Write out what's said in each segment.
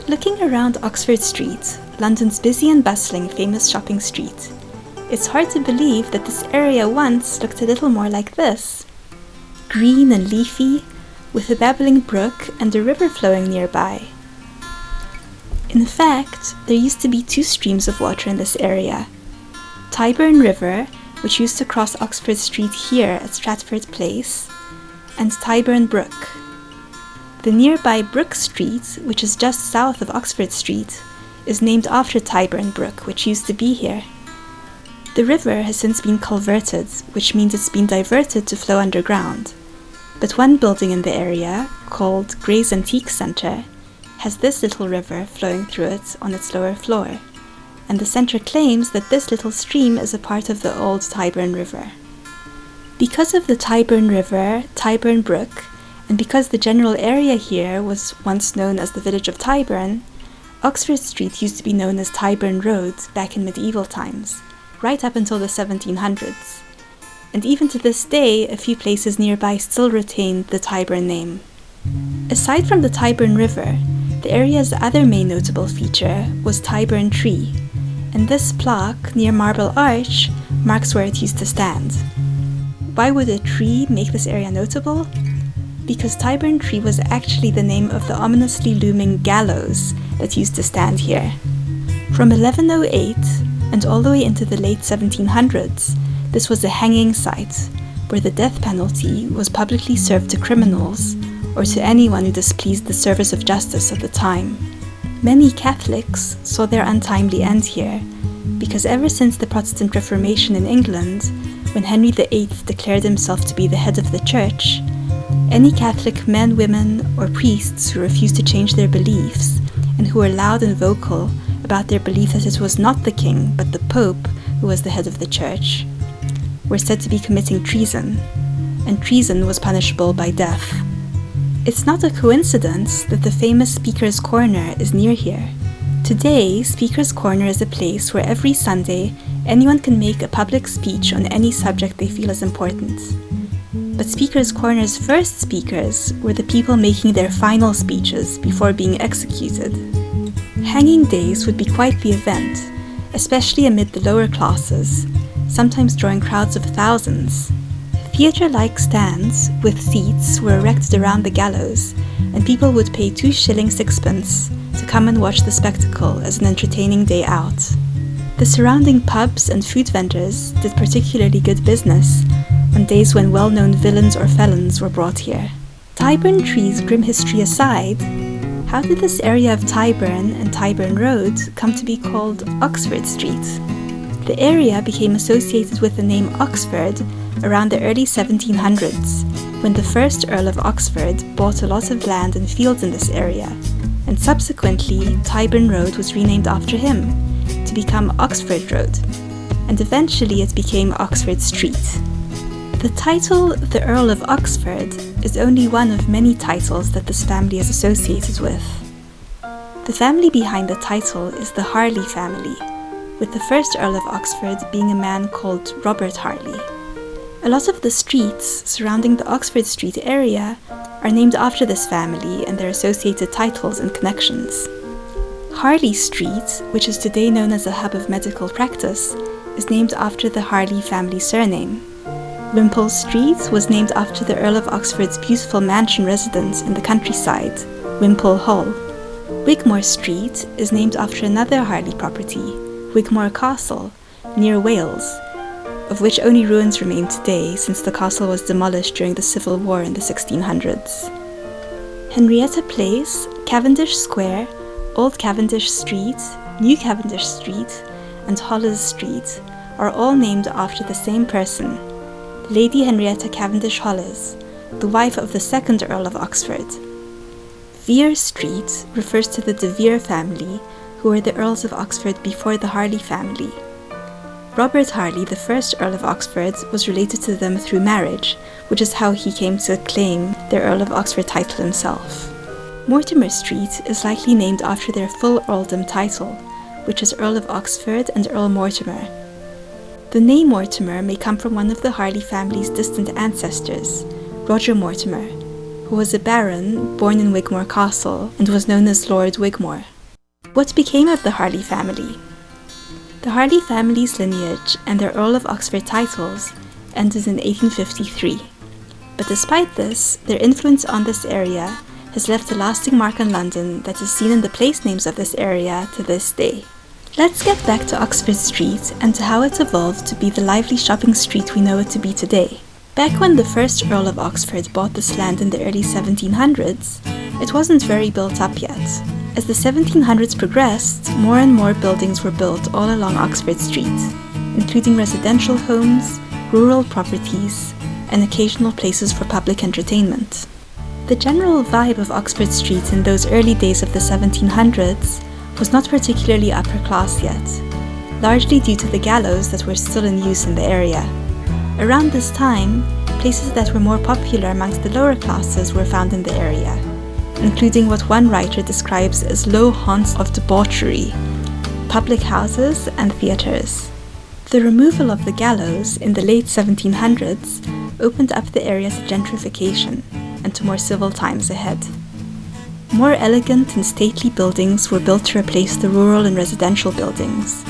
Looking around Oxford Street, London's busy and bustling famous shopping street, it's hard to believe that this area once looked a little more like this. Green and leafy, with a babbling brook and a river flowing nearby. In fact, there used to be two streams of water in this area. Tyburn River, which used to cross Oxford Street here at Stratford Place, and Tyburn Brook. The nearby Brook Street, which is just south of Oxford Street, is named after Tyburn Brook, which used to be here. The river has since been culverted, which means it's been diverted to flow underground. But one building in the area, called Gray's Antique Centre, has this little river flowing through it on its lower floor, and the centre claims that this little stream is a part of the old Tyburn River. Because of the Tyburn River, Tyburn Brook, and because the general area here was once known as the village of Tyburn, Oxford Street used to be known as Tyburn Road back in medieval times, right up until the 1700s. And even to this day, a few places nearby still retain the Tyburn name. Aside from the Tyburn River, the area's other main notable feature was Tyburn Tree, and this plaque near Marble Arch marks where it used to stand. Why would a tree make this area notable? Because Tyburn Tree was actually the name of the ominously looming gallows that used to stand here. From 1108 and all the way into the late 1700s, this was a hanging site where the death penalty was publicly served to criminals or to anyone who displeased the service of justice at the time. Many Catholics saw their untimely end here because ever since the Protestant Reformation in England, when Henry VIII declared himself to be the head of the Church, any Catholic men, women, or priests who refused to change their beliefs and who were loud and vocal about their belief that it was not the king but the Pope who was the head of the Church were said to be committing treason, and treason was punishable by death. It's not a coincidence that the famous Speaker's Corner is near here. Today, Speaker's Corner is a place where every Sunday anyone can make a public speech on any subject they feel is important. But Speaker's Corner's first speakers were the people making their final speeches before being executed. Hanging days would be quite the event, especially amid the lower classes, sometimes drawing crowds of thousands. Theatre-like stands with seats were erected around the gallows, and people would pay 2 shillings 6 to come and watch the spectacle as an entertaining day out. The surrounding pubs and food vendors did particularly good business on days when well-known villains or felons were brought here. Tyburn Tree's grim history aside, how did this area of Tyburn and Tyburn Road come to be called Oxford Street? The area became associated with the name Oxford around the early 1700s, when the first Earl of Oxford bought a lot of land and fields in this area, and subsequently Tyburn Road was renamed after him to become Oxford Road, and eventually it became Oxford Street. The title, the Earl of Oxford, is only one of many titles that this family is associated with. The family behind the title is the Harley family, with the first Earl of Oxford being a man called Robert Harley. A lot of the streets surrounding the Oxford Street area are named after this family and their associated titles and connections. Harley Street, which is today known as a hub of medical practice, is named after the Harley family surname. Wimpole Street was named after the Earl of Oxford's beautiful mansion residence in the countryside, Wimpole Hall. Wigmore Street is named after another Harley property, Wigmore Castle, near Wales, of which only ruins remain today since the castle was demolished during the Civil War in the 1600s. Henrietta Place, Cavendish Square, Old Cavendish Street, New Cavendish Street, and Holles Street are all named after the same person, Lady Henrietta Cavendish Holles, the wife of the second Earl of Oxford. Vere Street refers to the De Vere family, who were the Earls of Oxford before the Harley family. Robert Harley, the first Earl of Oxford, was related to them through marriage, which is how he came to claim their Earl of Oxford title himself. Mortimer Street is likely named after their full earldom title, which is Earl of Oxford and Earl Mortimer. The name Mortimer may come from one of the Harley family's distant ancestors, Roger Mortimer, who was a baron born in Wigmore Castle and was known as Lord Wigmore. What became of the Harley family? The Harley family's lineage and their Earl of Oxford titles ended in 1853. But despite this, their influence on this area has left a lasting mark on London that is seen in the place names of this area to this day. Let's get back to Oxford Street and to how it evolved to be the lively shopping street we know it to be today. Back when the first Earl of Oxford bought this land in the early 1700s, it wasn't very built up yet. As the 1700s progressed, more and more buildings were built all along Oxford Street, including residential homes, rural properties, and occasional places for public entertainment. The general vibe of Oxford Street in those early days of the 1700s was not particularly upper class yet, largely due to the gallows that were still in use in the area. Around this time, places that were more popular amongst the lower classes were found in the area, including what one writer describes as low haunts of debauchery, public houses and theatres. The removal of the gallows in the late 1700s opened up the area to gentrification and to more civil times ahead. More elegant and stately buildings were built to replace the rural and residential buildings,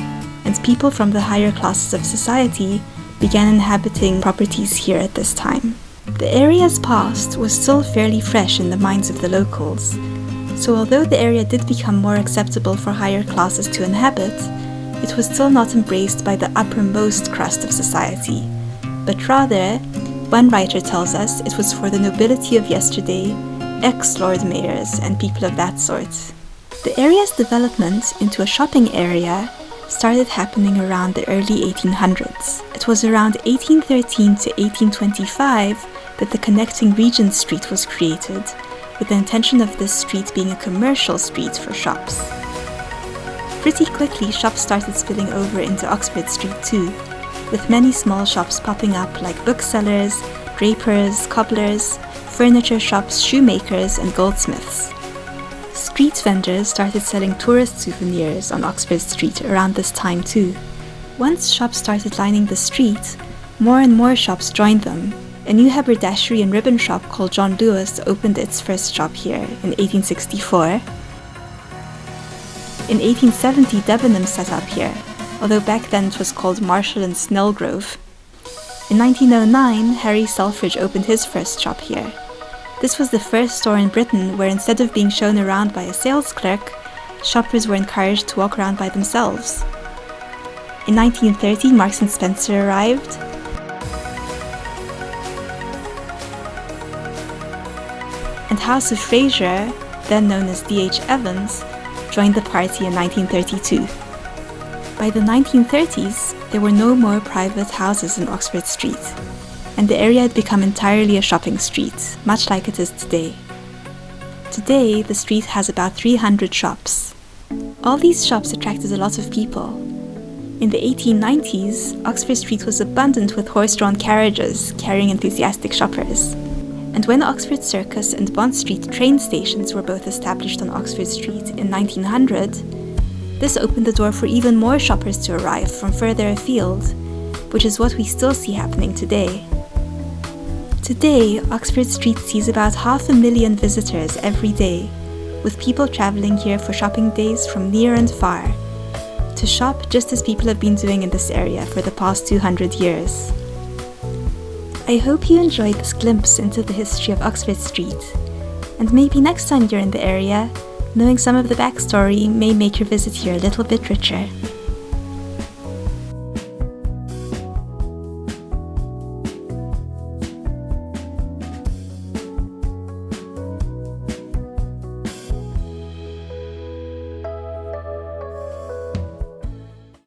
and people from the higher classes of society began inhabiting properties here at this time. The area's past was still fairly fresh in the minds of the locals, so although the area did become more acceptable for higher classes to inhabit, it was still not embraced by the uppermost crust of society, but rather, one writer tells us, it was for the nobility of yesterday, ex-lord mayors and people of that sort. The area's development into a shopping area started happening around the early 1800s. It was around 1813 to 1825 that the connecting Regent Street was created, with the intention of this street being a commercial street for shops. Pretty quickly, shops started spilling over into Oxford Street too, with many small shops popping up like booksellers, drapers, cobblers, furniture shops, shoemakers, and goldsmiths. Street vendors started selling tourist souvenirs on Oxford Street around this time too. Once shops started lining the street, more and more shops joined them. A new haberdashery and ribbon shop called John Lewis opened its first shop here in 1864. In 1870, Debenhams set up here, although back then it was called Marshall and Snelgrove. In 1909, Harry Selfridge opened his first shop here. This was the first store in Britain where instead of being shown around by a sales clerk, shoppers were encouraged to walk around by themselves. In 1930, Marks & Spencer arrived, and House of Fraser, then known as D.H. Evans, joined the party in 1932. By the 1930s, there were no more private houses in Oxford Street, and the area had become entirely a shopping street, much like it is today. Today, the street has about 300 shops. All these shops attracted a lot of people. In the 1890s, Oxford Street was abundant with horse-drawn carriages carrying enthusiastic shoppers. And when Oxford Circus and Bond Street train stations were both established on Oxford Street in 1900, this opened the door for even more shoppers to arrive from further afield, which is what we still see happening today. Today, Oxford Street sees about 500,000 visitors every day, with people travelling here for shopping days from near and far, to shop just as people have been doing in this area for the past 200 years. I hope you enjoyed this glimpse into the history of Oxford Street, and maybe next time you're in the area, knowing some of the backstory may make your visit here a little bit richer.